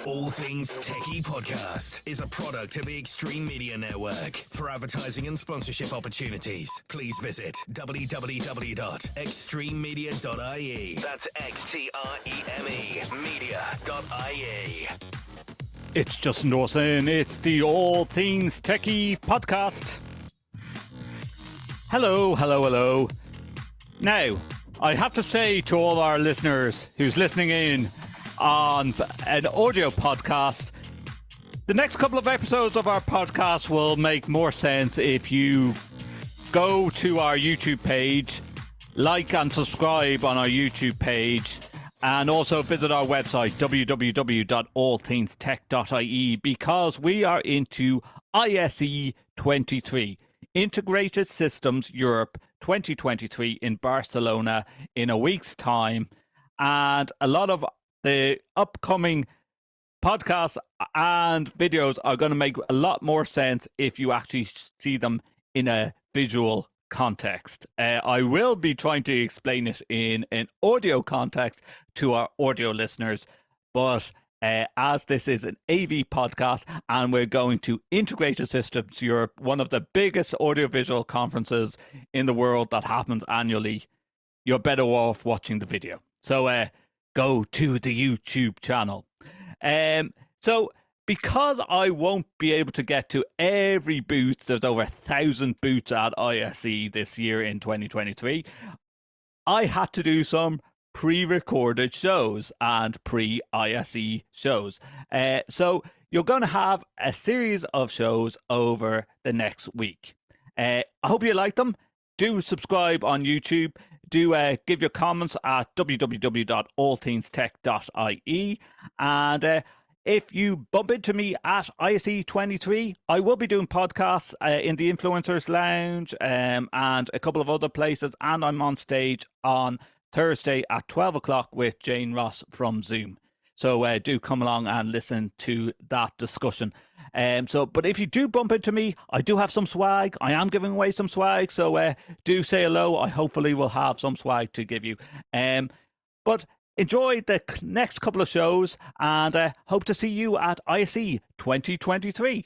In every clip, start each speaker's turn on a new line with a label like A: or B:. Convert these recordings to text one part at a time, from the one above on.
A: All Things TechIE podcast is a product of the Extreme Media Network. For advertising and sponsorship opportunities, please visit www.extrememedia.ie. That's XTREME media.ie.
B: It's Justin Dawson. It's the All Things TechIE podcast. Hello. Now, I have to say to all our listeners who's listening in on an audio podcast, the next couple of episodes of our podcast will make more sense if you go to our YouTube page, like and subscribe on our YouTube page, and also visit our website, www.allthingstech.ie, because we are into ISE 23, Integrated Systems Europe 2023 in Barcelona in a week's time. And a lot of the upcoming podcasts and videos are going to make a lot more sense if you actually see them in a visual context. I will be trying to explain it in an audio context to our audio listeners, but as this is an AV podcast and we're going to Integrated Systems Europe, one of the biggest audiovisual conferences in the world that happens annually, you're better off watching the video. So go to the YouTube channel. So because I won't be able to get to every booth, there's over 1,000 booths at ISE this year in 2023, I had to do some pre-recorded shows and pre-ISE shows. So you're going to have a series of shows over the next week. I hope you like them. Do subscribe on YouTube. Do give your comments at www.allthingstech.ie. And if you bump into me at ISE 23, I will be doing podcasts in the Influencers Lounge and a couple of other places. And I'm on stage on Thursday at 12 o'clock with Jane Ross from Zoom. So do come along and listen to that discussion. But if you do bump into me, I do have some swag. I am giving away some swag. So do say hello. I hopefully will have some swag to give you. But enjoy the next couple of shows and hope to see you at ISE 2023.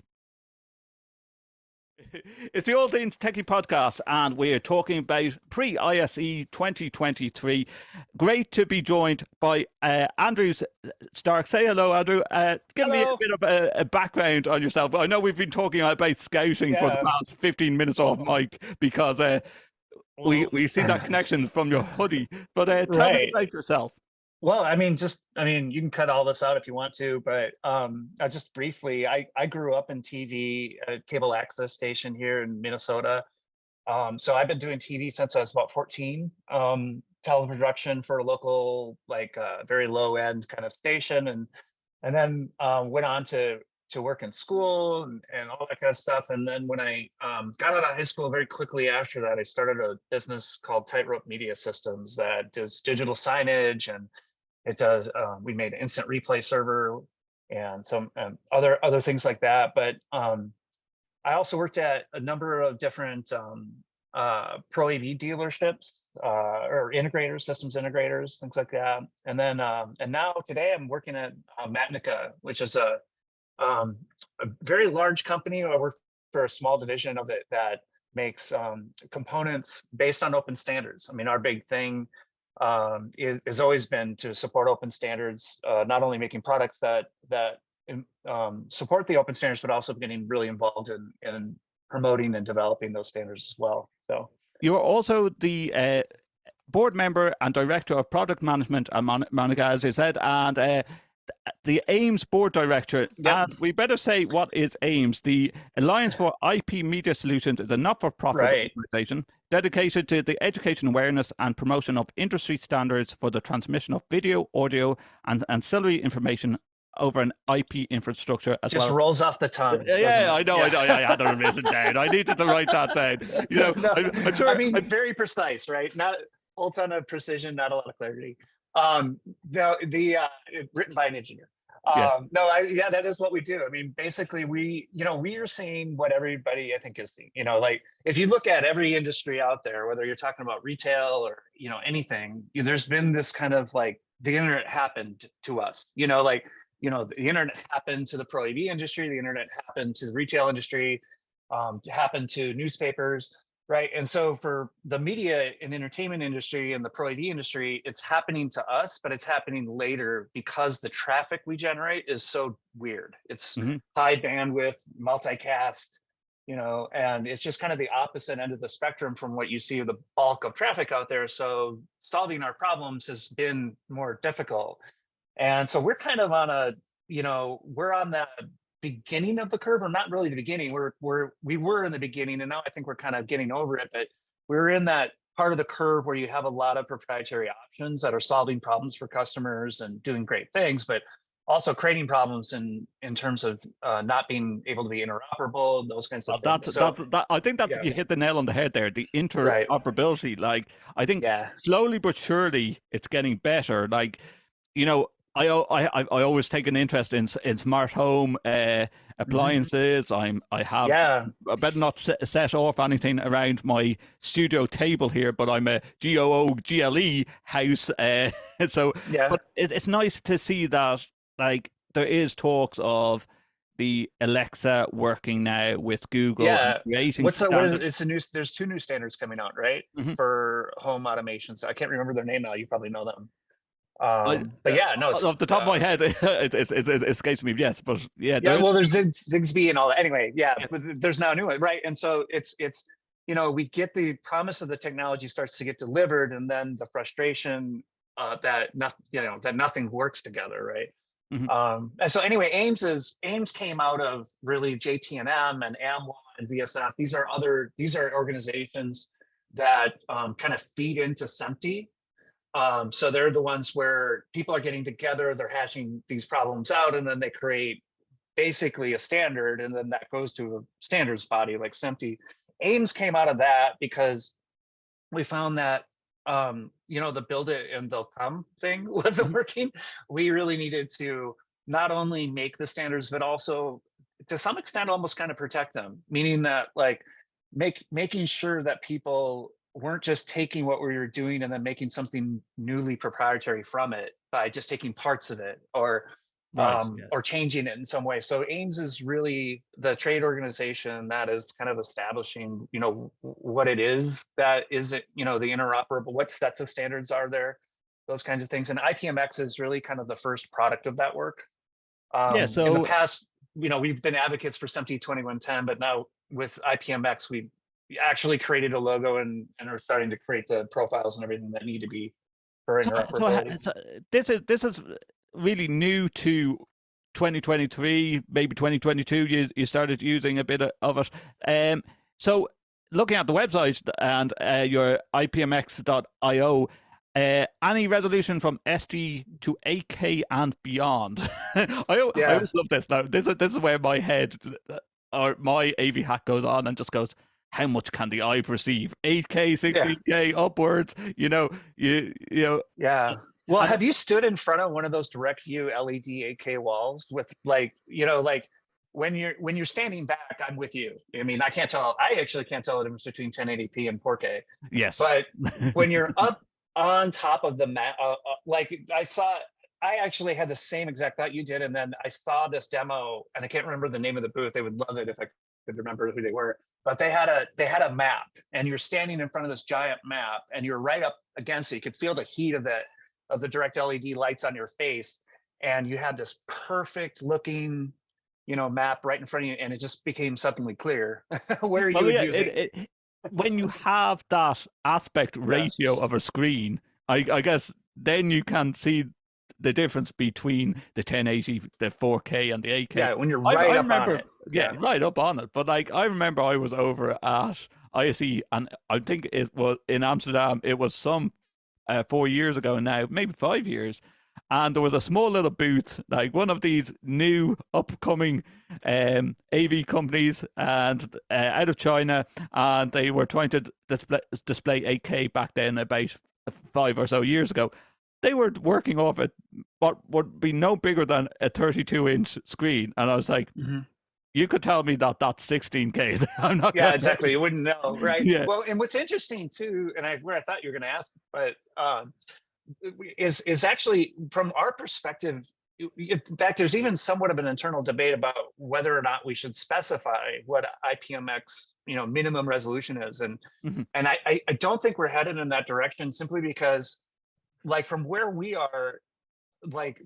B: It's the All Things Techie podcast, and we're talking about pre-ISE 2023. Great to be joined by Andrew Stark. Say hello, Andrew. Give me a bit of a background on yourself. I know we've been talking about scouting for the past 15 minutes off mic because we see that connection from your hoodie. But tell me about yourself.
C: Well, you can cut all this out if you want to, but just briefly, I grew up in TV, a cable access station here in Minnesota. So I've been doing TV since I was about 14, teleproduction for a local, very low end kind of station. And then went on to work in school and all that kind of stuff. And then when I got out of high school, very quickly after that, I started a business called Tightrope Media Systems that does digital signage, and it does. We made an instant replay server and some other things like that. But I also worked at a number of different pro AV dealerships or integrators, systems integrators, things like that. And then and now today I'm working at Macnica, which is a very large company. I work for a small division of it that makes components based on open standards. I mean, our big thing has always been to support open standards, not only making products that support the open standards, but also getting really involved in promoting and developing those standards as well. So
B: you're also the board member and director of product management at Macnica, as you said, and the AIMS board director.
C: Yep.
B: And we better say, what is AIMS? The Alliance for IP Media Solutions is a not-for-profit organization dedicated to the education, awareness and promotion of industry standards for the transmission of video, audio and ancillary information over an IP infrastructure as
C: just
B: well.
C: rolls off the tongue.
B: Yeah, I know. I had to write it down. I needed to write that down. I'm sure.
C: Very precise, right? Not a whole ton of precision, not a lot of clarity. Written by an engineer.
B: Yes.
C: That is what we do. I mean, basically, we are seeing what everybody I think is seeing. If you look at every industry out there, whether you're talking about retail or anything, there's been this kind of the internet happened to us. the internet happened to the pro AV industry, the internet happened to the retail industry, happened to newspapers, right? And so for the media and entertainment industry and the pro AV industry, it's happening to us, but it's happening later because the traffic we generate is so weird. It's high bandwidth, multicast, and it's just kind of the opposite end of the spectrum from what you see with the bulk of traffic out there. So solving our problems has been more difficult. And so we're kind of on we're on the beginning of the curve, or not really the beginning. We were in the beginning, and now I think we're kind of getting over it, but we're in that part of the curve where you have a lot of proprietary options that are solving problems for customers and doing great things, but also creating problems in terms of not being able to be interoperable, those kinds of things.
B: I think that's you hit the nail on the head there. The interoperability, like I think slowly but surely it's getting better. Like, I always take an interest in smart home appliances. I better not set off anything around my studio table here, but I'm a GOO/GLE house. But it's nice to see that, like, there is talks of the Alexa working now with Google and creating standards.
C: There's 2 new standards coming out, right? For home automation. So I can't remember their name now. You probably know them. But yeah, no,
B: off the top of my head, it escapes me. Yes, but
C: well, there's Zigbee and all that. Anyway, but there's now a new one, right? And so it's we get the promise of the technology starts to get delivered, and then the frustration that nothing works together, right? And so anyway, AIMS came out of really JT&M and AMWA and VSF. These are organizations that kind of feed into SMPTE. So they're the ones where people are getting together, they're hashing these problems out, and then they create basically a standard, and then that goes to a standards body like SMPTE. AIMS came out of that because we found that the build it and they'll come thing wasn't working. We really needed to not only make the standards, but also to some extent almost kind of protect them, meaning that like making sure that people weren't just taking what we were doing and then making something newly proprietary from it by just taking parts of it or changing it in some way. So AIMS is really the trade organization that is kind of establishing, what it is that is it, the interoperable, what sets of standards are there, those kinds of things. And IPMX is really kind of the first product of that work. So in the past, we've been advocates for SMPTE 2110, but now with IPMX, we actually created a logo and are starting to create the profiles and everything that need to be for interoperability.
B: So this is really new to 2023, maybe 2022. You started using a bit of it. So looking at the website and your IPMX.io, any resolution from SD to 8K and beyond. I always love this. Now this is where my head or my AV hat goes on and just goes, how much can the eye perceive? 8K, 16K, upwards,
C: Yeah. Well, have you stood in front of one of those direct view LED 8K walls with when you're standing back, I'm with you. I mean, I actually can't tell the difference between 1080p and 4K.
B: Yes.
C: But when you're up on top of the mat, I actually had the same exact thought you did. And then I saw this demo and I can't remember the name of the booth. They would love it if I could remember who they were, but they had a map and you're standing in front of this giant map and you're right up against it. You could feel the heat of the direct LED lights on your face. And you had this perfect looking, map right in front of you. And it just became suddenly clear where you would use it.
B: When you have that aspect ratio of a screen, I guess then you can see the difference between the 1080, the 4K, and the 8K.
C: Yeah, when you're right up on it.
B: Yeah, right up on it. But I remember I was over at ISE, and I think it was in Amsterdam. It was some 4 years ago now, maybe 5 years. And there was a small little booth, like one of these new upcoming AV companies and out of China, and they were trying to display 8K back then about 5 or so years ago. They were working off what would be no bigger than a 32-inch screen. And I was like, you could tell me that that's 16K. I'm not.
C: Yeah, exactly. You wouldn't know, right? Yeah. Well, and what's interesting too, and where I thought you were going to ask, but is actually from our perspective, in fact, there's even somewhat of an internal debate about whether or not we should specify what IPMX, minimum resolution is. And
B: Mhm.
C: and I don't think we're headed in that direction, simply because, like, from where we are, like,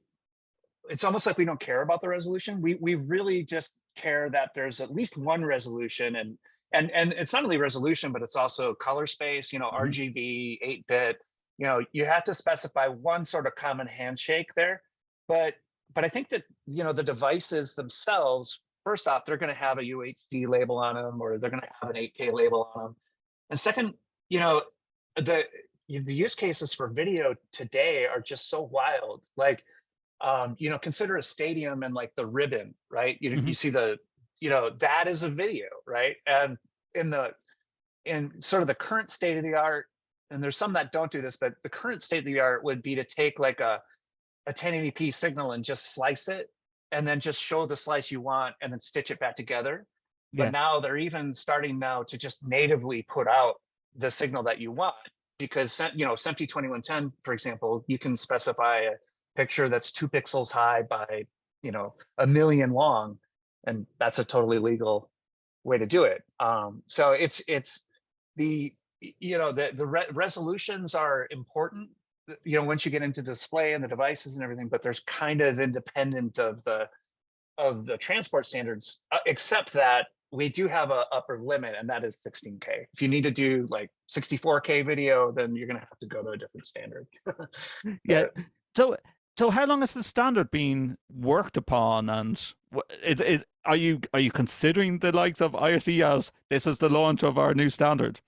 C: it's almost like we don't care about the resolution. We really just care that there's at least one resolution, and it's not only resolution, but it's also color space,
B: Mhm.
C: RGB, 8-bit. You have to specify one sort of common handshake there. But I think that, the devices themselves, first off, they're going to have a UHD label on them, or they're going to have an 8K label on them. And second, the the use cases for video today are just so wild. Like, consider a stadium and, like, the ribbon, right? You
B: Mhm.
C: see that is a video, right? And in sort of the current state of the art, and there's some that don't do this, but the current state of the art would be to take, like, a 1080p signal and just slice it, and then just show the slice you want and then stitch it back together. But
B: Yes.
C: now they're even starting now to just natively put out the signal that you want, because SMPTE 2110, for example, you can specify a picture that's 2 pixels high by 1 million long, and that's a totally legal way to do it. So it's the resolutions are important, once you get into display and the devices and everything, but there's kind of independent of the transport standards, except that we do have a upper limit, and that is 16K. If you need to do, like, 64K video, then you're going to have to go to a different standard.
B: Yeah.
C: But
B: So, so how long has the standard been worked upon, and are you considering the likes of ISE as this is the launch of our new standard?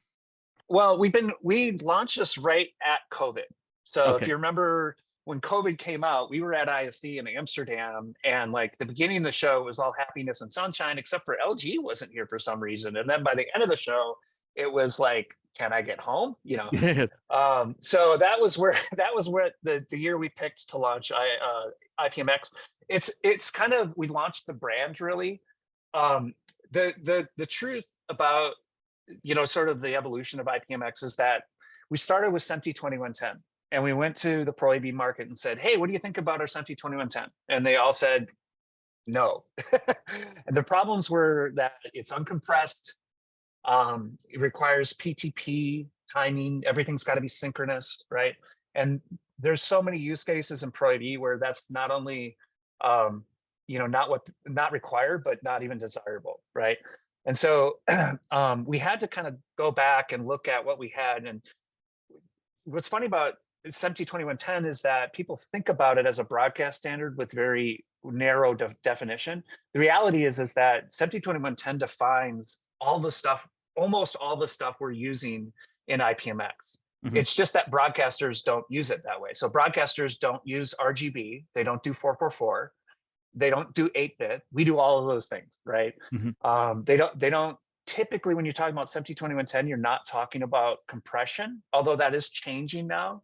C: well, we launched this right at COVID. So if
B: Okay.
C: you remember when COVID came out, we were at ISD in Amsterdam, and, like, the beginning of the show was all happiness and sunshine, except for LG wasn't here for some reason. And then by the end of the show, it was like, can I get home?
B: Yeah.
C: So that was where the year we picked to launch IPMX. It's kind of, we launched the brand, really. The truth about, sort of the evolution of IPMX is that we started with SMPTE 2110, and we went to the Pro AV market and said, hey, what do you think about our SMPTE 2110? And they all said no. And the problems were that it's uncompressed, it requires PTP timing, everything's got to be synchronous, right? And there's so many use cases in Pro AV where that's not only not required, but not even desirable, right? And so we had to kind of go back and look at what we had. And what's funny about SMPTE 2110 is that people think about it as a broadcast standard with very narrow definition. The reality is that SMPTE 2110 defines all the stuff, almost all the stuff we're using in IPMX.
B: Mhm.
C: It's just that broadcasters don't use it that way. So broadcasters don't use RGB, they don't do 444, they don't do 8-bit. We do all of those things, right?
B: Mhm.
C: They don't typically, when you're talking about SMPTE 2110, you're not talking about compression, although that is changing now.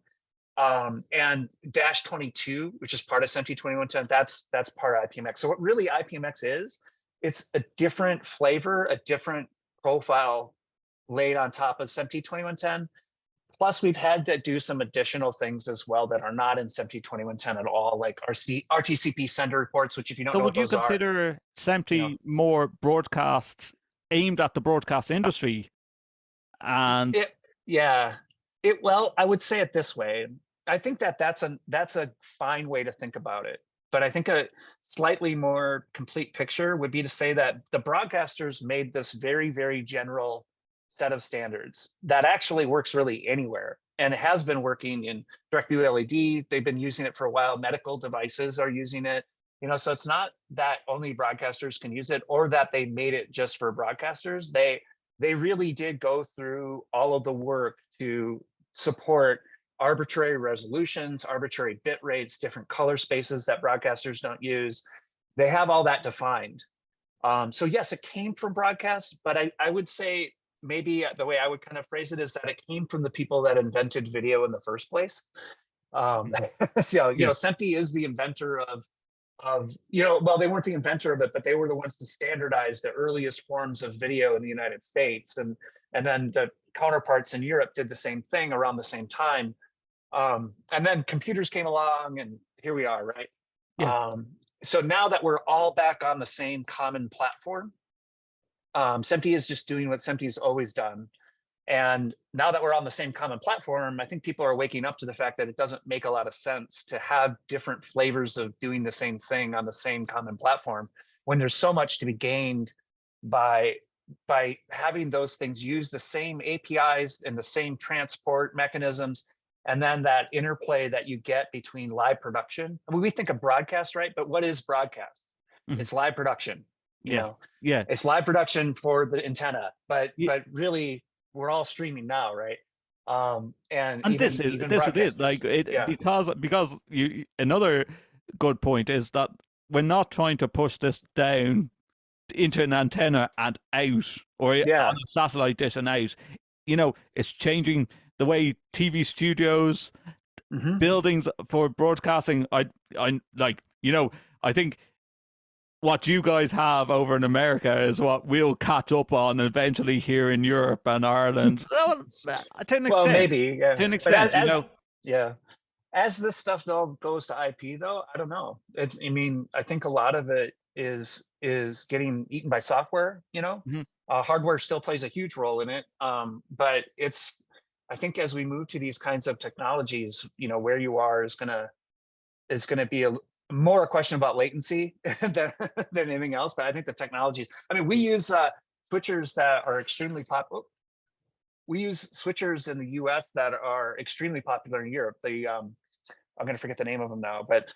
C: And dash 22, which is part of SMPTE 2110, that's part of IPMX. So what really IPMX is, it's a different flavor, a different profile laid on top of SMPTE 2110. Plus, we've had to do some additional things as well that are not in SMPTE 2110 at all, like RTCP sender reports, which, if you don't
B: So
C: know what
B: would you
C: those are,
B: consider
C: you know,
B: SMPTE more broadcast, aimed at the broadcast industry? And
C: it, yeah, well, I would say it this way. I think that that's a fine way to think about it. But I think a slightly more complete picture would be to say that the broadcasters made this very, very general set of standards that actually works really anywhere, and it has been working in direct view LED. They've been using it for a while. Medical devices are using it. So it's not that only broadcasters can use it, or that they made it just for broadcasters. They really did go through all of the work to support arbitrary resolutions, arbitrary bit rates, different color spaces that broadcasters don't use. They have all that defined. So yes, it came from broadcast, but I would say maybe the way I would kind of phrase it is that it came from the people that invented video in the first place. So,
B: yeah.
C: SMPTE is the inventor of, well, they weren't the inventor of it, but they were the ones to standardize the earliest forms of video in the United States. And then the counterparts in Europe did the same thing around the same time. And then computers came along, and here we are, right?
B: Yeah.
C: So now that we're all back on the same common platform, SMPTE is just doing what SMPTE has always done. And now that we're on the same common platform, I think people are waking up to the fact that it doesn't make a lot of sense to have different flavors of doing the same thing on the same common platform when there's so much to be gained by having those things use the same APIs and the same transport mechanisms, and then that interplay that you get between live production. I mean, we think of broadcast, right? But what is broadcast?
B: Mhm.
C: It's live production. You know,
B: yeah,
C: it's live production for the antenna, but
B: yeah.
C: really we're all streaming now, right? And
B: this is it. Like it, because you another good point is that we're not trying to push this down into an antenna and out, or on a satellite dish and out. You know, it's changing the way TV studios, buildings for broadcasting. I like, you know, I think what you guys have over in America is what we'll catch up on eventually here in Europe and Ireland. Well, to an extent.
C: Well, maybe, yeah.
B: To an extent,
C: but
B: you know.
C: Yeah. As this stuff all goes to IP, though, I don't know. I mean, I think a lot of it is getting eaten by software. You know, hardware still plays a huge role in it. But I think as we move to these kinds of technologies, you know, where you are is gonna be more a question about latency than anything else. But I think the technologies. I mean, we use switchers that are extremely popular. We use switchers in the U.S. that are extremely popular in Europe. I'm going to forget the name of them now, but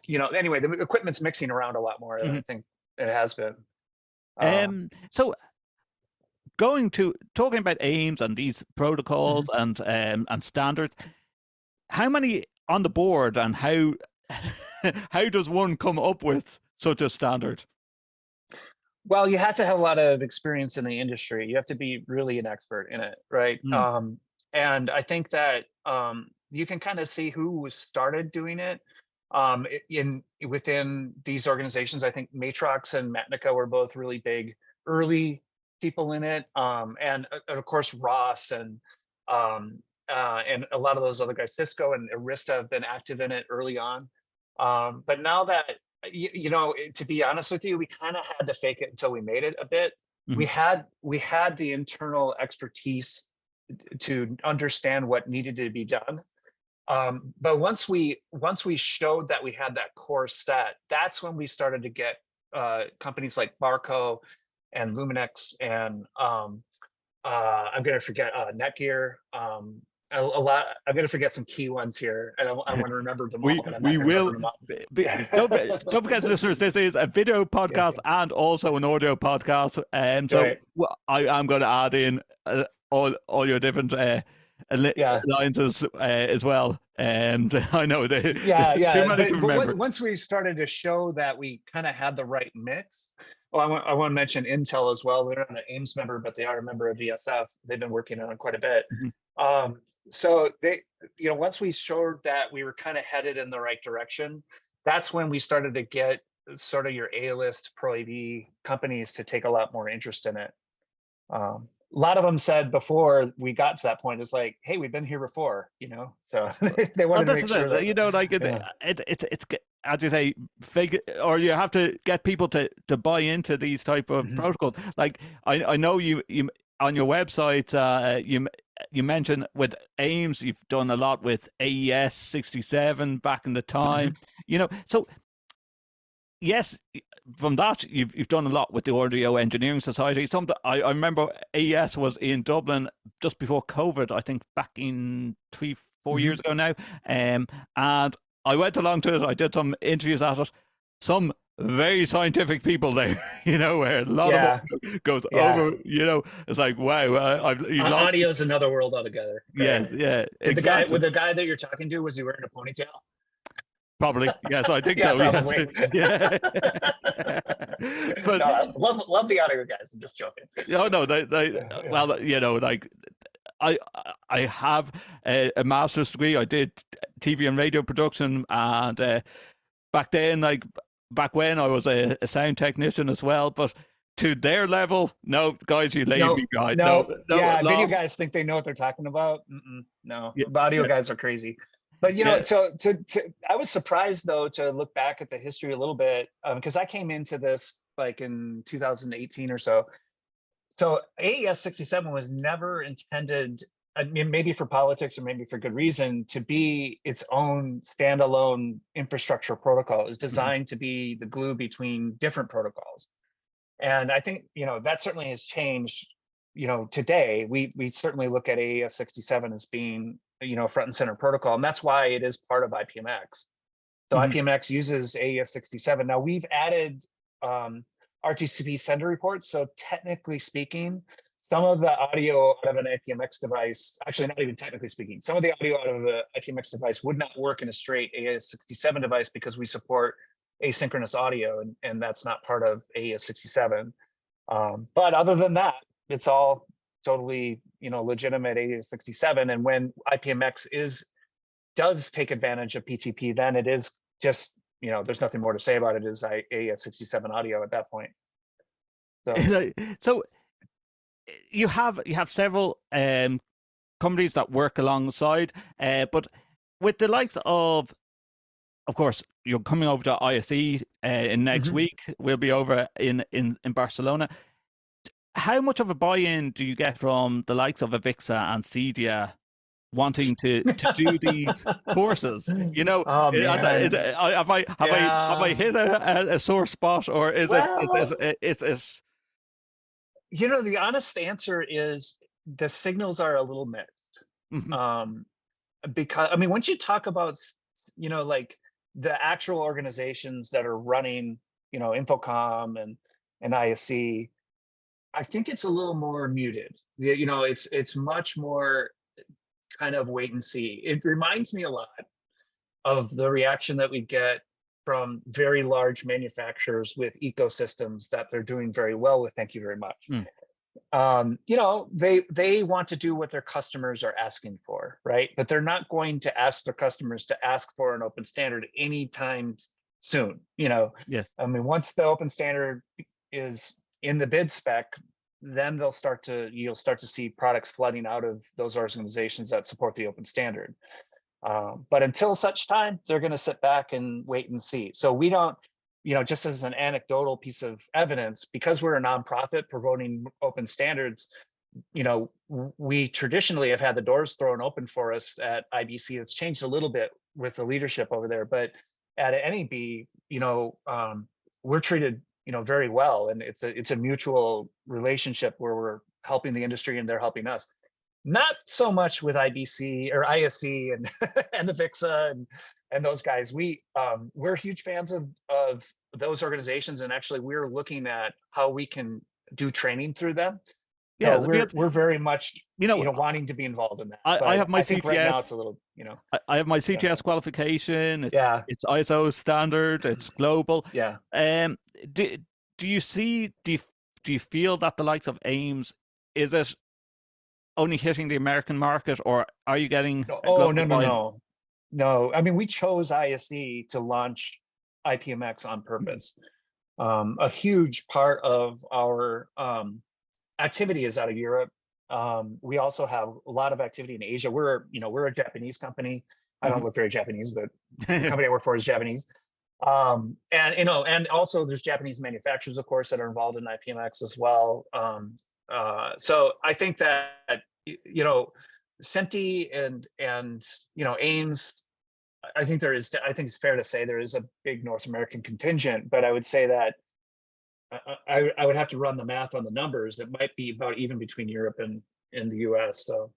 C: you know, anyway, the equipment's mixing around a lot more than I think it has been.
B: So talking about AIMS and these protocols and standards, how many on the board, and how how does one come up with such a standard?
C: Well, you have to have a lot of experience in the industry. You have to be really an expert in it, right? And I think that you can kind of see who started doing it within these organizations. I think Matrox and Macnica were both really big early people in it, and of course Ross and a lot of those other guys. Cisco and Arista have been active in it early on, but now that you know, to be honest with you, we kind of had to fake it until we made it a bit. We had the internal expertise to understand what needed to be done. But once we showed that we had that core set, that's when we started to get companies like Barco and Luminex and I'm going to forget Netgear. A lot. I'm going to forget some key ones here, and I want to remember them all.
B: We will. Don't forget, listeners, this is a video podcast and also an audio podcast. So I'm going to add in all your different alliances as well. And I know they too many to remember.
C: But once we started to show that we kind of had the right mix. Well, I want to mention Intel as well. They're not an AIMS member, but they are a member of VSF. They've been working on it quite a bit. So they, you know, once we showed that we were kind of headed in the right direction, that's when we started to get sort of your A-list Pro AV companies to take a lot more interest in it. A lot of them said before we got to that point, it's like, hey, we've been here before, you know. So they wanted to make sure that,
B: you know, like it's as you say, fake, or you have to get people to buy into these type of protocols. Like I know you on your website you mentioned with AIMS, you've done a lot with AES 67 back in the time, you know. So yes, from that you've done a lot with the Audio Engineering Society. I remember AES was in Dublin just before COVID, I think back in 3-4 years ago now, and I went along to it. I did some interviews at it. Some very scientific people there, you know, where a lot of it goes over, you know, it's like, wow,
C: audio is another world altogether.
B: Yes, exactly.
C: The guy that you're talking to, was he wearing a ponytail?
B: Probably, yes, I think so.
C: Probably.
B: Yes. But
C: no, love the audio guys. I'm just joking.
B: Oh no, they well, you know, like I have a master's degree. I did TV and radio production, and back when I was a sound technician as well, but to their level, no, guys, you lazy guys. No,
C: video guys think they know what they're talking about. No, the audio guys are crazy. But
B: Yeah.
C: so I was surprised though to look back at the history a little bit, because I came into this like in 2018 or so. So AES 67 was never intended, I mean, maybe for politics or maybe for good reason, to be its own standalone infrastructure protocol. It was designed to be the glue between different protocols. And I think, that certainly has changed. Today we certainly look at AES 67 as being, front and center protocol, and that's why it is part of IPMX. So IPMX uses AES 67. Now we've added RTCP sender reports. So technically speaking, some of the audio out of an IPMX device, actually not even technically speaking, some of the audio out of the IPMX device would not work in a straight AES 67 device because we support asynchronous audio, and that's not part of AES 67. But other than that, it's all totally, legitimate AES 67. And when IPMX does take advantage of PTP, then it is just, there's nothing more to say about it. Is AES 67 audio at that point.
B: So you have several companies that work alongside, but with the likes of course, you're coming over to ISE in next week. We'll be over in Barcelona. How much of a buy-in do you get from the likes of Avixa and Cedia wanting to do these courses?
C: Oh, man.
B: Have I hit a sore spot, or is it?
C: The honest answer is the signals are a little mixed. Because once you talk about, like the actual organizations that are running, Infocom and ISE, I think it's a little more muted. It's much more kind of wait and see. It reminds me a lot of the reaction that we get from very large manufacturers with ecosystems that they're doing very well with. Thank you very much. They want to do what their customers are asking for, right? But they're not going to ask their customers to ask for an open standard anytime soon.
B: Yes.
C: Once the open standard is in the bid spec, then you'll start to see products flooding out of those organizations that support the open standard. But until such time, they're going to sit back and wait and see. So we don't, just as an anecdotal piece of evidence, because we're a nonprofit promoting open standards, we traditionally have had the doors thrown open for us at IBC. It's changed a little bit with the leadership over there, but at NEB, we're treated, very well, and it's a mutual relationship where we're helping the industry and they're helping us. Not so much with IBC or ISE and and Avixa and those guys. We're huge fans of those organizations, and actually we're looking at how we can do training through them. Yeah, so we're very much wanting to be involved in that.
B: I have my CTS.
C: Think right now it's a little,
B: I have my CTS qualification. It's ISO standard. It's global.
C: Yeah.
B: Do you feel that the likes of AIMS, is it only hitting the American market, or are you getting?
C: No. We chose ISE to launch IPMX on purpose. A huge part of our activity is out of Europe. We also have a lot of activity in Asia. We're a Japanese company. I don't look very Japanese, but the company I work for is Japanese. And also there's Japanese manufacturers, of course, that are involved in IPMX as well. So I think that, SMPTE and AIMS, I think it's fair to say there is a big North American contingent, but I would say that I would have to run the math on the numbers. It might be about even between Europe and the US. So.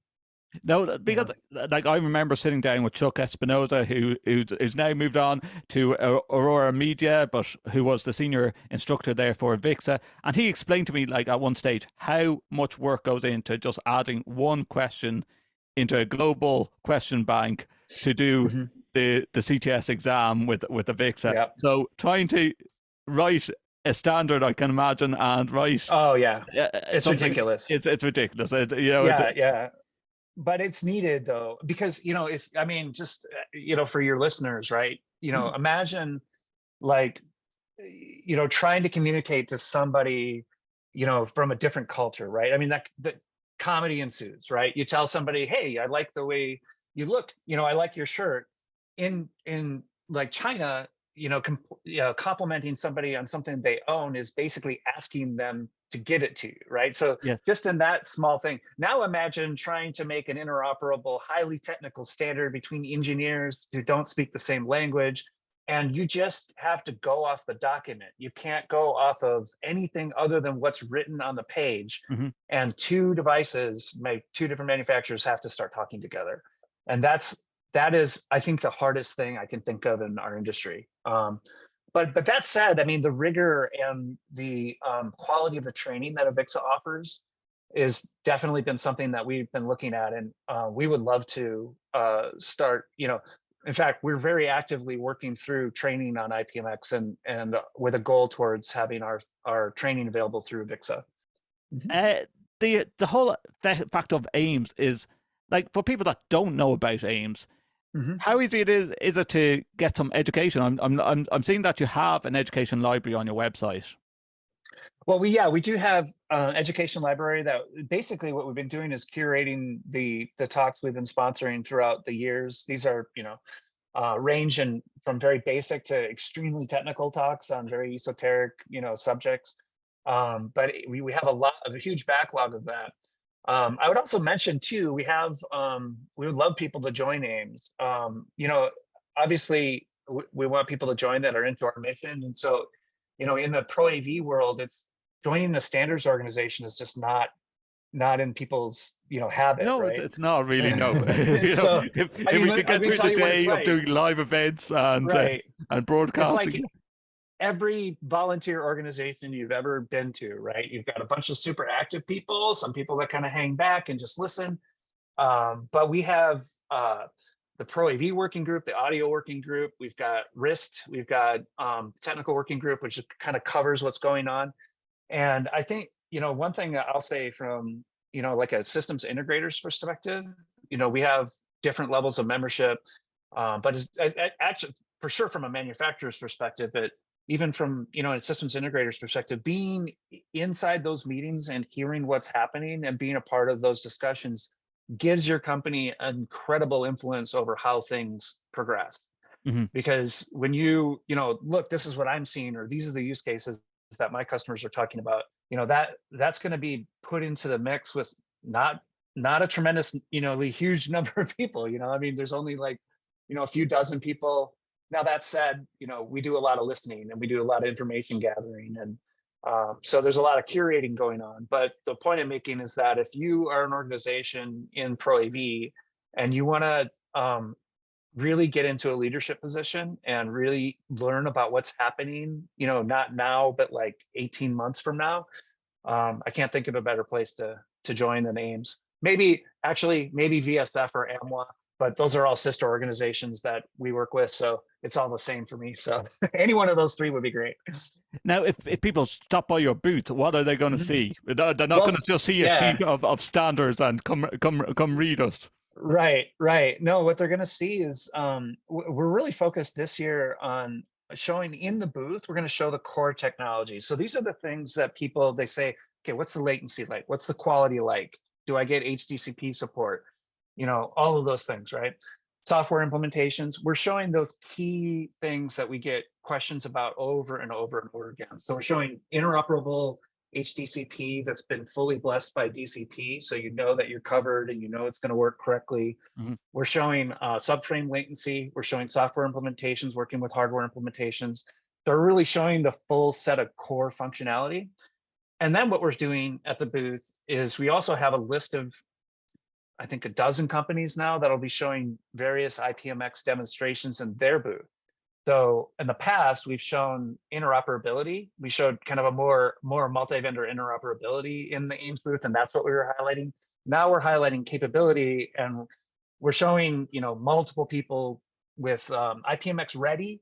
B: No, because like I remember sitting down with Chuck Espinoza, who's now moved on to Aurora Media, but who was the senior instructor there for Avixa, and he explained to me, like, at one stage, how much work goes into just adding one question into a global question bank to do the CTS exam with Avixa.
C: Yep.
B: So trying to write a standard, I can imagine, and write.
C: Oh yeah, it's ridiculous.
B: It's ridiculous.
C: Yeah. But it's needed though, because for your listeners, right? Imagine like, trying to communicate to somebody, from a different culture, right? that comedy ensues, right? You tell somebody, hey, I like the way you look, I like your shirt. in like China, complimenting somebody on something they own is basically asking them to give it to you, right? So
B: Yes.
C: just in that small thing. Now imagine trying to make an interoperable, highly technical standard between engineers who don't speak the same language, and you just have to go off the document. You can't go off of anything other than what's written on the page.
B: Mm-hmm.
C: And two devices, two different manufacturers have to start talking together. And that is, I think, the hardest thing I can think of in our industry. But that said, I mean, the rigor and the quality of the training that Avixa offers is definitely been something that we've been looking at, and we would love to start. In fact, we're very actively working through training on IPMX and with a goal towards having our training available through Avixa.
B: The whole fact of AIMS is, like, for people that don't know about AIMS, how easy is it to get some education? I'm seeing that you have an education library on your website.
C: Well, we do have an education library that basically what we've been doing is curating the talks we've been sponsoring throughout the years. These are, range from very basic to extremely technical talks on very esoteric, subjects. But we have a huge backlog of that. I would also mention too, we would love people to join AIMS. Obviously we want people to join that are into our mission. And so, in the pro AV world, it's joining a standards organization is just not in people's, habit.
B: No,
C: right?
B: it's not really, no.
C: So,
B: if we could get through the day of doing live events and broadcasting.
C: It's like every volunteer organization you've ever been to, right? You've got a bunch of super active people, some people that kind of hang back and just listen. But we have the Pro AV working group, the audio working group. We've got RIST, we've got technical working group, which kind of covers what's going on. And I think, one thing I'll say from, like a systems integrator's perspective, we have different levels of membership, but it's actually for sure from a manufacturer's perspective, but even from, a systems integrator's perspective, being inside those meetings and hearing what's happening and being a part of those discussions gives your company an incredible influence over how things progress. Because when look, this is what I'm seeing, or these are the use cases that my customers are talking about, that's going to be put into the mix with not a tremendous, huge number of people. I mean, there's only like, a few dozen people. Now, that said, we do a lot of listening and we do a lot of information gathering. And so there's a lot of curating going on. But the point I'm making is that if you are an organization in Pro AV and you want to really get into a leadership position and really learn about what's happening, not now, but like 18 months from now, I can't think of a better place to join than AIMS. Maybe VSF or AMWA. But those are all sister organizations that we work with, so it's all the same for me. So any one of those three would be great.
B: Now, if people stop by your booth, what are they going to see? They're not going to just see a sheet of standards and come read us.
C: Right. No, what they're going to see is we're really focused this year on showing in the booth. We're going to show the core technology. So these are the things that they say, okay, what's the latency like? What's the quality like? Do I get HDCP support? All of those things, right? Software implementations. We're showing those key things that we get questions about over and over and over again. So we're showing interoperable HDCP that's been fully blessed by DCP. So that you're covered and it's going to work correctly. We're showing subframe latency. We're showing software implementations, working with hardware implementations. So we're really showing the full set of core functionality. And then what we're doing at the booth is we also have a list of, I think, a dozen companies now that'll be showing various IPMX demonstrations in their booth. So in the past, we've shown interoperability. We showed kind of a more multi-vendor interoperability in the AIMS booth, and that's what we were highlighting. Now we're highlighting capability, and we're showing multiple people with IPMX ready,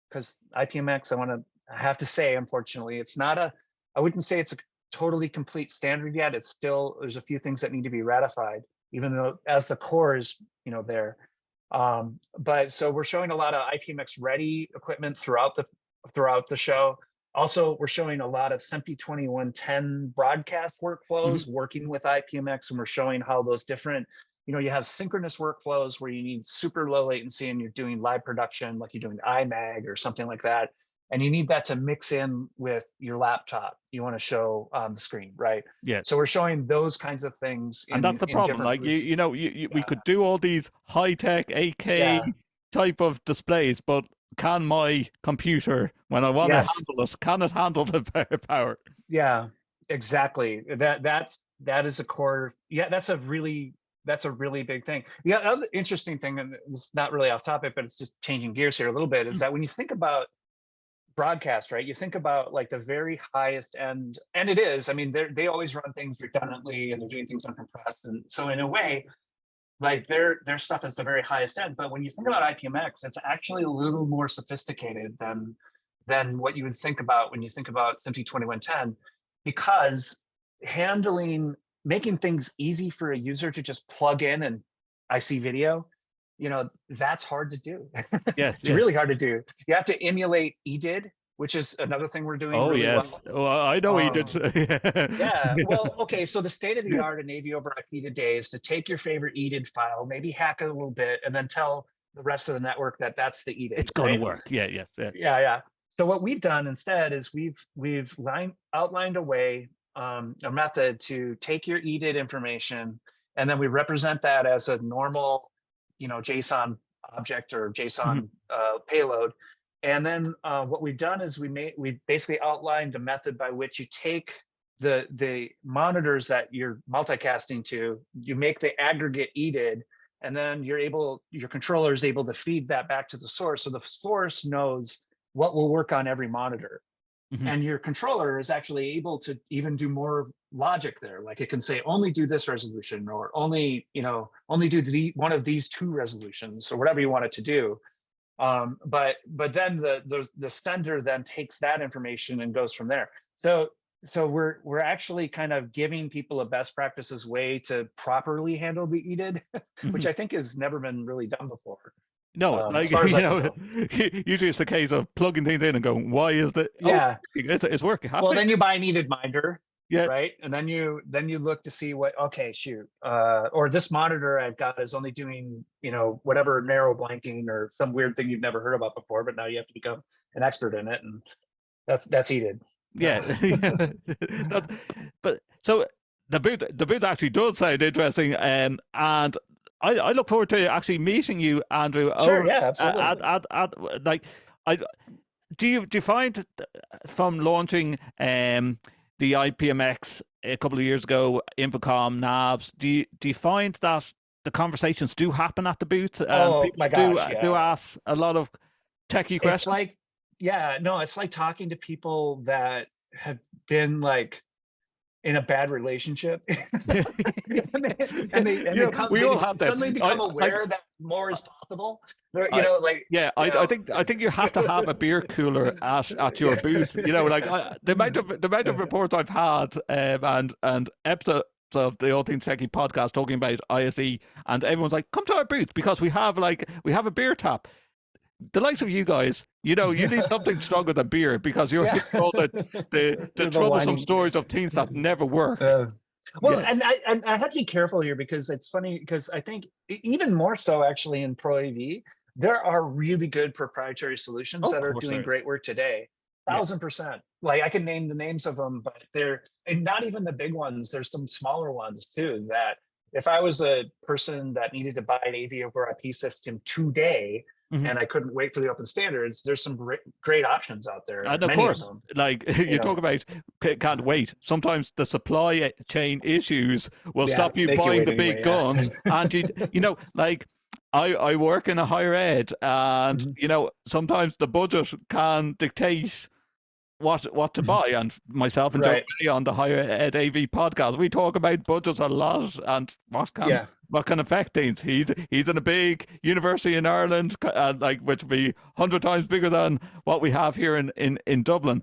C: because IPMX, I have to say, unfortunately, it's not I wouldn't say it's a totally complete standard yet. It's still, there's a few things that need to be ratified, even though as the core is there. But so we're showing a lot of IPMX ready equipment throughout the show. Also, we're showing a lot of SMPTE 2110 broadcast workflows working with IPMX, and we're showing how those different you have synchronous workflows where you need super low latency and you're doing live production, like you're doing IMAG or something like that. And you need that to mix in with your laptop you want to show on the screen, right?
B: Yeah.
C: So we're showing those kinds of things
B: And that's the
C: in
B: problem.
C: different
B: Like
C: booths.
B: we could do all these high-tech 8K
C: Yeah.
B: type of displays, but can my computer, when I want to
C: Yes.
B: handle it, can it handle the power?
C: Yeah, exactly. That is a core. Yeah, that's a really big thing. The other interesting thing, and it's not really off topic, but it's just changing gears here a little bit, is that when you think about broadcast, right? You think about like the very highest end, and it is. I mean, they always run things redundantly, and they're doing things uncompressed, and so in a way, like their stuff is the very highest end. But when you think about IPMX, it's actually a little more sophisticated than what you would think about when you think about SMPTE 2110, because making things easy for a user to just plug in and I see video, that's hard to do.
B: Yes,
C: It's really hard to do. You have to emulate EDID, which is another thing we're doing really
B: yes.
C: well.
B: Well, I know he did.
C: Yeah. Well, okay. So the state of the art in AV over IP today is to take your favorite EDID file, maybe hack it a little bit, and then tell the rest of the network that that's the EDID.
B: It's going
C: right?
B: to work. Yeah. Yes. Yeah.
C: Yeah. So what we've done instead is we've outlined a way, a method to take your EDID information, and then we represent that as a normal, JSON object or JSON payload. And then what we've done is we basically outlined a method by which you take the monitors that you're multicasting to, you make the aggregate EDID, and then your controller is able to feed that back to the source. So the source knows what will work on every monitor. And your controller is actually able to even do more logic there. Like it can say, only do this resolution, or only do one of these two resolutions, or whatever you want it to do. But then the sender then takes that information and goes from there. So we're actually kind of giving people a best practices way to properly handle the EDID, which I think has never been really done before.
B: No,
C: as far as I can tell.
B: usually it's the case of plugging things in and going, why is that?
C: Yeah.
B: It's working.
C: Well, then you buy an EDID minder.
B: Yeah.
C: Right. And then you look to see okay, shoot. Or this monitor I've got is only doing, whatever narrow blanking or some weird thing you've never heard about before, but now you have to become an expert in it. And that's EDID.
B: Yeah. But so the booth actually does sound interesting. And I look forward to actually meeting you, Andrew.
C: Sure, yeah, absolutely.
B: Do you find from launching the IPMX a couple of years ago, Infocom, NABs, do you find that the conversations do happen at the booth?
C: Oh my gosh,
B: do ask a lot of techie questions?
C: It's like, it's like talking to people that have been like in a bad relationship, and they suddenly become aware that more is possible.
B: I think you have to have a beer cooler at your booth. The amount of reports I've had and episodes of the All Things Techie podcast talking about ISE, and everyone's like, come to our booth because we have a beer tap. The likes of you guys, you need something stronger than beer, because you're hitting all the troublesome stories of things that never work.
C: And I have to be careful here, because it's funny, because I think even more so actually in Pro AV, there are really good proprietary solutions that are doing great work today. 1000%. Like I can name the names of them, but and not even the big ones. There's some smaller ones too, that if I was a person that needed to buy an AV over IP system today, and I couldn't wait for the open standards, there's some great options out there.
B: And of course, like you talk about can't wait. Sometimes the supply chain issues will stop you buying the big guns. And like I work in a higher ed, and sometimes the budget can dictate what to buy. And myself and Joe on the Higher Ed AV podcast, we talk about budgets a lot and what can affect things. He's in a big university in Ireland, which would be 100 times bigger than what we have here in Dublin.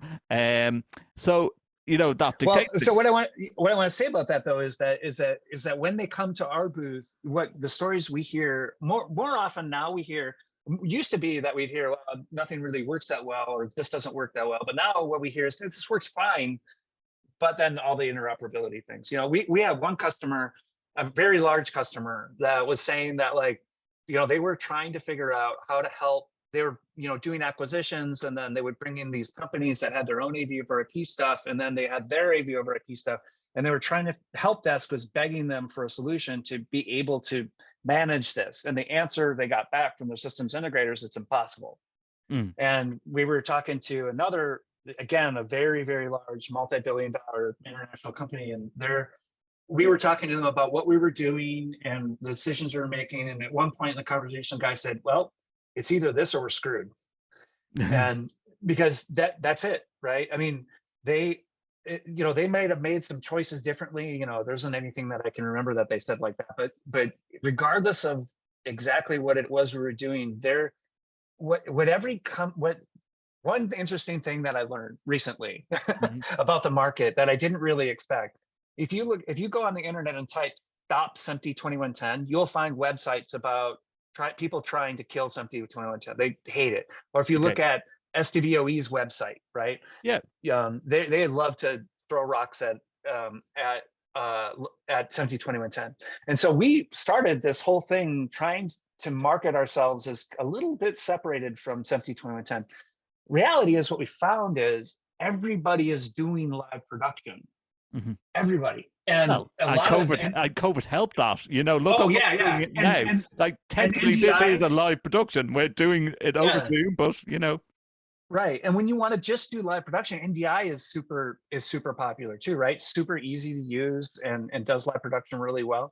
B: So that dictates.
C: So what I want to say about that though is that when they come to our booth, what the stories we hear more often now, we hear. Used to be that we'd hear, well, nothing really works that well, or this doesn't work that well. But now what we hear is this works fine, but then all the interoperability things. We have one customer a very large customer that was saying that, like, they were trying to figure out how to help. They were, doing acquisitions, and then they would bring in these companies that had their own AV over IP stuff, and then they had their AV over IP stuff, and they were trying to help desk was begging them for a solution to be able to manage this. And the answer they got back from their systems integrators, it's impossible. And we were talking to another, again, a very, very large multi-billion-dollar international company, and we were talking to them about what we were doing and the decisions we were making. And at one point in the conversation, the guy said, well, it's either this or we're screwed. And because that's it, right? I mean, they might have made some choices differently. There isn't anything that I can remember that they said like that, but regardless of exactly what it was we were doing, one interesting thing that I learned recently about the market that I didn't really expect. If you go on the internet and type "stop SMPTE 2110," you'll find websites about people trying to kill SMPTE 2110. They hate it. Or if you look at SDVOE's website, right?
B: Yeah.
C: They love to throw rocks at SMPTE 2110. And so we started this whole thing trying to market ourselves as a little bit separated from SMPTE 2110. Reality is, what we found is everybody is doing live production. Everybody. And
B: COVID helped that. Look doing it now.
C: And
B: like, technically, this is a live production. We're doing it over Zoom, but
C: Right. And when you want to just do live production, NDI is super popular too, right? Super easy to use and does live production really well.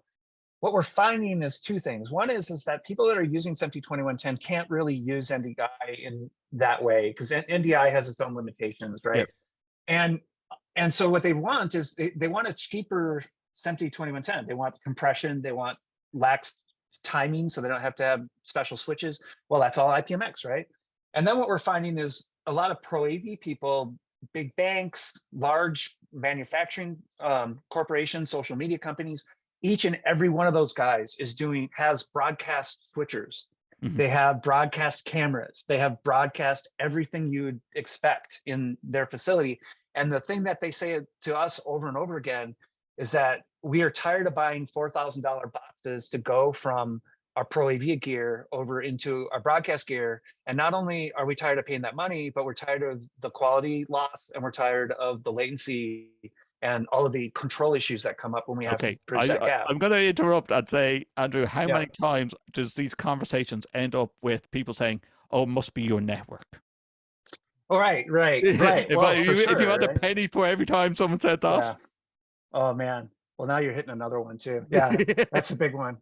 C: What we're finding is two things. One is that people that are using SMPTE 2110 can't really use NDI in that way, because NDI has its own limitations, right? Yep. And so what they want is they want a cheaper SMPTE 2110. They want compression, they want lax timing, so they don't have to have special switches. Well, that's all IPMX, right? And then what we're finding is a lot of pro AV people, big banks, large manufacturing corporations, social media companies, each and every one of those guys has broadcast switchers. They have broadcast cameras. They have broadcast everything you would expect in their facility. And the thing that they say to us over and over again is that we are tired of buying $4,000 boxes to go from our pro AV gear over into our broadcast gear. And not only are we tired of paying that money, but we're tired of the quality loss, and we're tired of the latency and all of the control issues that come up when we have to bridge that gap.
B: I'm going to interrupt and say, Andrew, how many times does these conversations end up with people saying, "Oh, it must be your network"?
C: Oh, right.
B: If you had a penny for every time someone said that.
C: Yeah. Oh man. Well, now you're hitting another one too. Yeah, that's a big one.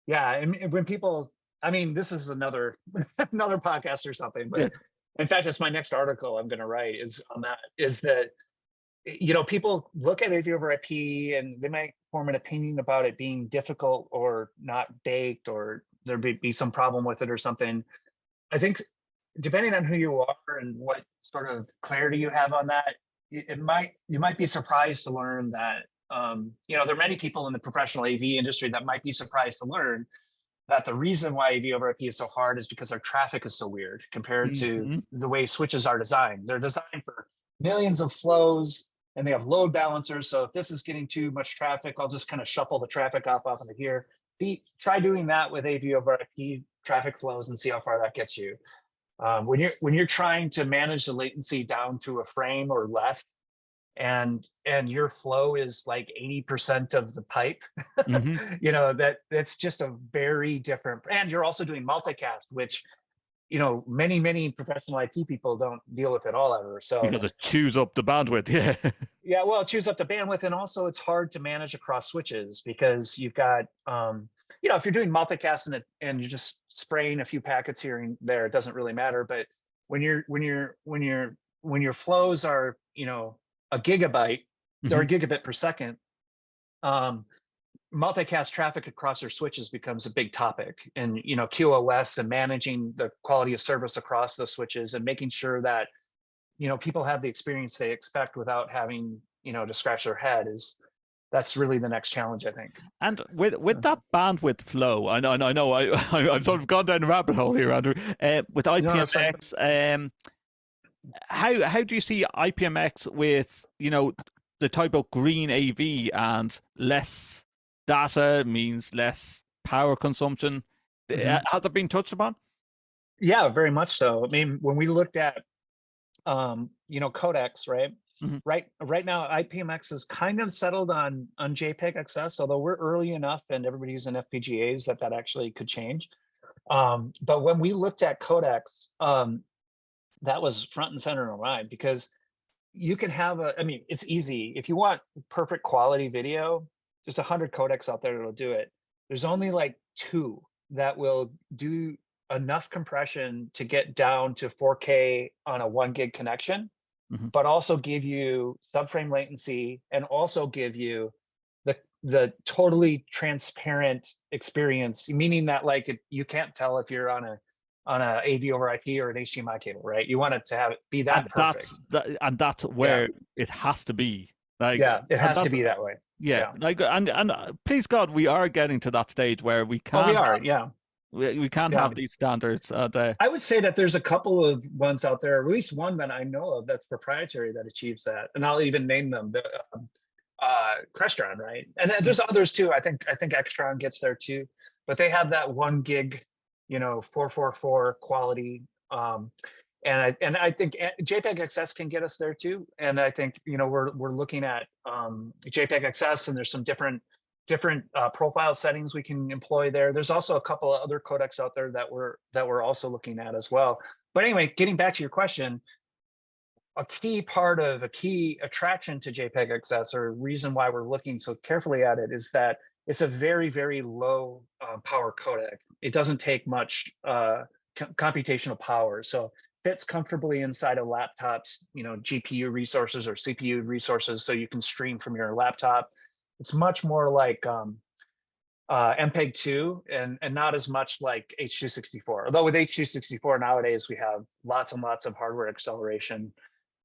C: Yeah, and when people, this is another podcast or something, but in fact, it's my next article I'm going to write is on that. Is that people look at AV over IP and they might form an opinion about it being difficult or not baked, or there be some problem with it or something. I think, depending on who you are and what sort of clarity you have on that, you might be surprised to learn that there are many people in the professional AV industry that might be surprised to learn that the reason why AV over IP is so hard is because our traffic is so weird compared to the way switches are designed. They're designed for millions of flows, and they have load balancers. So if this is getting too much traffic, I'll just kind of shuffle the traffic off into here. Try doing that with AV over IP traffic flows and see how far that gets you. When you're trying to manage the latency down to a frame or less, and your flow is like 80% of the pipe, that's just a very different. And you're also doing multicast, which many professional IT people don't deal with at all ever. So
B: because it chews up the bandwidth.
C: Yeah, well, it chews up the bandwidth, and also it's hard to manage across switches because you've got if you're doing multicast and you're just spraying a few packets here and there, it doesn't really matter. But when your flows are a gigabyte or a gigabit per second, multicast traffic across your switches becomes a big topic. And QoS and managing the quality of service across the switches and making sure that people have the experience they expect without having to scratch their head that's really the next challenge, I think.
B: And with that bandwidth flow, I know I've sort of gone down a rabbit hole here, Andrew. With IPMX, how do you see IPMX with the type of green AV, and less data means less power consumption.
C: Mhm.
B: Has it been touched upon?
C: Yeah, very much so. I mean, when we looked at codecs, right?
B: Hmm.
C: Right now, IPMX is kind of settled on JPEG XS, although we're early enough and everybody's using FPGAs that actually could change. But when we looked at codecs, that was front and center in our mind, because you can have I mean, it's easy. If you want perfect quality video, there's 100 codecs out there that'll do it. There's only like 2 that will do enough compression to get down to 4K on a 1 gig connection,
B: Hmm.
C: but also give you subframe latency and also give you the totally transparent experience, meaning that like you can't tell if you're on a AV over IP or an HDMI cable, right? You want it to have it be that perfect.
B: That's
C: Yeah,
B: where it has to be. Like,
C: yeah, it
B: and
C: has to
B: that's
C: be that way.
B: yeah,
C: Yeah.
B: like, and please God, we are getting to that stage where we
C: Oh, we
B: can
C: are. Yeah,
B: we can
C: yeah.
B: have these standards.
C: I would say that there's a couple of ones out there, at least one that I know of that's proprietary that achieves that, and I'll even name them. The Crestron, right? And then there's others too. I think Extron gets there too, but they have that 1 gig, 444 quality. And I think JPEG XS can get us there too. And I think we're looking at JPEG XS, and there's some different profile settings we can employ there. There's also a couple of other codecs out there that we're also looking at as well. But anyway, getting back to your question, a key attraction to JPEG XS, or reason why we're looking so carefully at it, is that it's a very, very low power codec. It doesn't take much computational power, so fits comfortably inside of laptops, GPU resources or CPU resources, so you can stream from your laptop. It's much more like MPEG-2 and not as much like H.264. Although with H.264 nowadays we have lots and lots of hardware acceleration.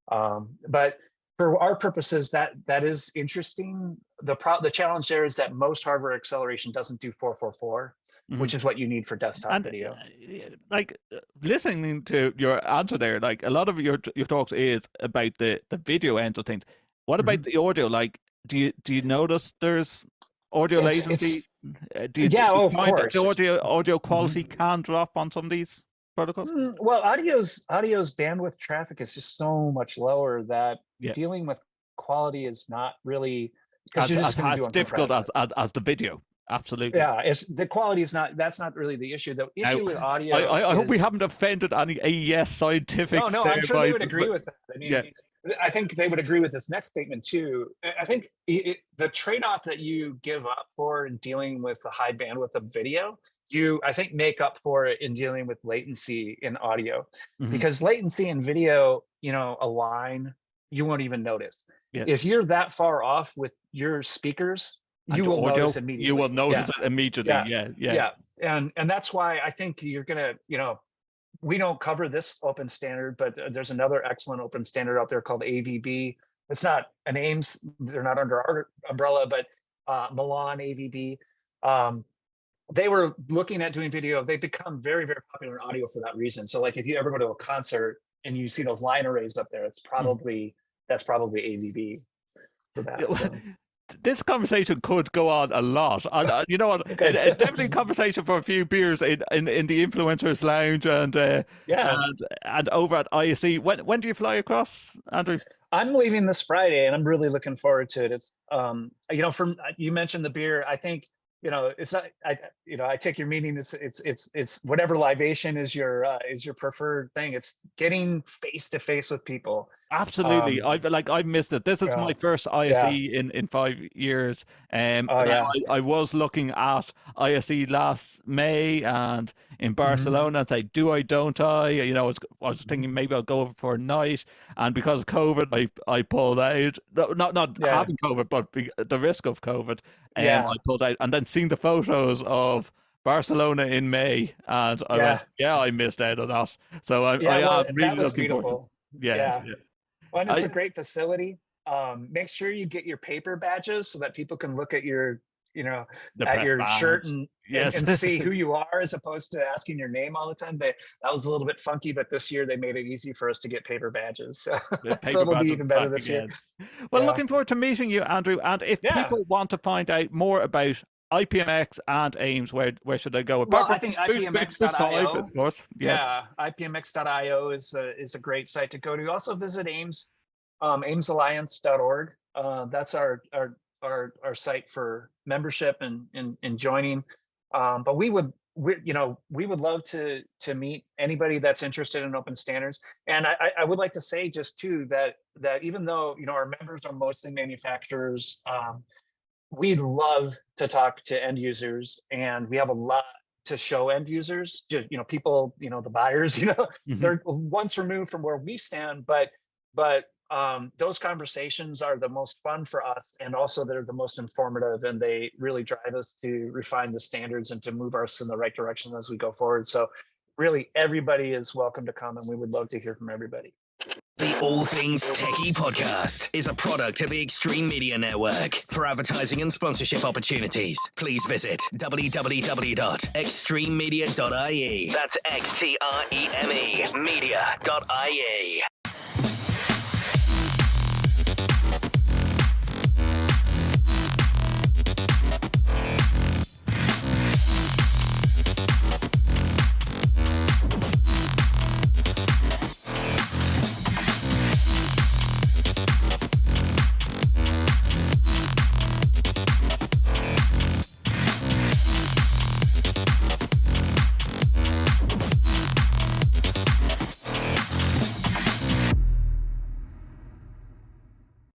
C: But for our purposes, that is interesting. The challenge there is that most hardware acceleration doesn't do 444, which is what you need for desktop video.
B: Like, listening to your answer there, like a lot of your talks is about the video end of things. What about the audio? Like, do you notice there's audio latency? Do you
C: Of
B: find that
C: course.
B: the audio quality can drop on some of these protocols?
C: Well, audio's bandwidth traffic is just so much lower that dealing with quality is not really, because you're just going to do
B: difficult as the video. Absolutely.
C: Yeah, the quality is not. That's not really the issue. The issue with audio.
B: I hope we haven't offended any AES scientifics.
C: No, I'm sure they would agree with that. I mean,
B: yeah.
C: I think they would agree with this next statement too. I think the trade-off that you give up for in dealing with the high bandwidth of video, I think make up for it in dealing with latency in audio, because latency in video, a line, you won't even notice. Yeah. If you're that far off with your speakers, you will notice immediately.
B: You will notice it immediately. Yeah.
C: And that's why I think you're gonna, we don't cover this open standard, but there's another excellent open standard out there called AVB. It's not an AIMS, they're not under our umbrella, but Milan AVB. They were looking at doing video. They've become very, very popular in audio for that reason. So like if you ever go to a concert and you see those line arrays up there, that's probably AVB for that. So.
B: This conversation could go on a lot. And you know what? It's definitely a conversation for a few beers in the influencers lounge and over at ISE. When do you fly across, Andrew?
C: I'm leaving this Friday, and I'm really looking forward to it. It's from you mentioned the beer. I think it's not. I take your meaning. It's whatever libation is your preferred thing. It's getting face to face with people.
B: Absolutely. I've missed it. This is my first ISE in 5 years. I was looking at ISE last May and in Barcelona and say, do I, don't I? I was thinking maybe I'll go over for a night, and because of COVID, I pulled out. Not having COVID, but the risk of COVID. I pulled out, and then seeing the photos of Barcelona in May, and I went, I missed out on that. So I'm really looking forward to it.
C: Well, and it's a great facility. Make sure you get your paper badges so that people can look at your
B: The
C: at
B: press
C: your shirt
B: badge.
C: and,
B: Yes.
C: and see who you are, as opposed to asking your name all the time. That was a little bit funky, but this year they made it easy for us to get paper badges. So,
B: The
C: so
B: paper
C: it'll be
B: badge is
C: even better
B: back
C: this year.
B: again. Well,
C: Yeah.
B: looking forward to meeting you, Andrew. And if
C: Yeah.
B: people want to find out more about IPMX and AIMS, where should they go?
C: Well, I think IPMX.io.
B: Of course. Yes.
C: Yeah, IPMX.io is a great site to go to. Also visit AIMS, AIMSalliance.org. That's our site for membership and joining. But we would love to meet anybody that's interested in open standards. And I would like to say just too that even though our members are mostly manufacturers, we'd love to talk to end users, and we have a lot to show end users. Just people, the buyers, they're once removed from where we stand, but those conversations are the most fun for us, and also they're the most informative, and they really drive us to refine the standards and to move us in the right direction as we go forward. So really everybody is welcome to come, and we would love to hear from everybody.
A: The All Things TechIE podcast is a product of the Extreme Media Network. For advertising and sponsorship opportunities, please visit www.extrememedia.ie. That's XTREME media.ie.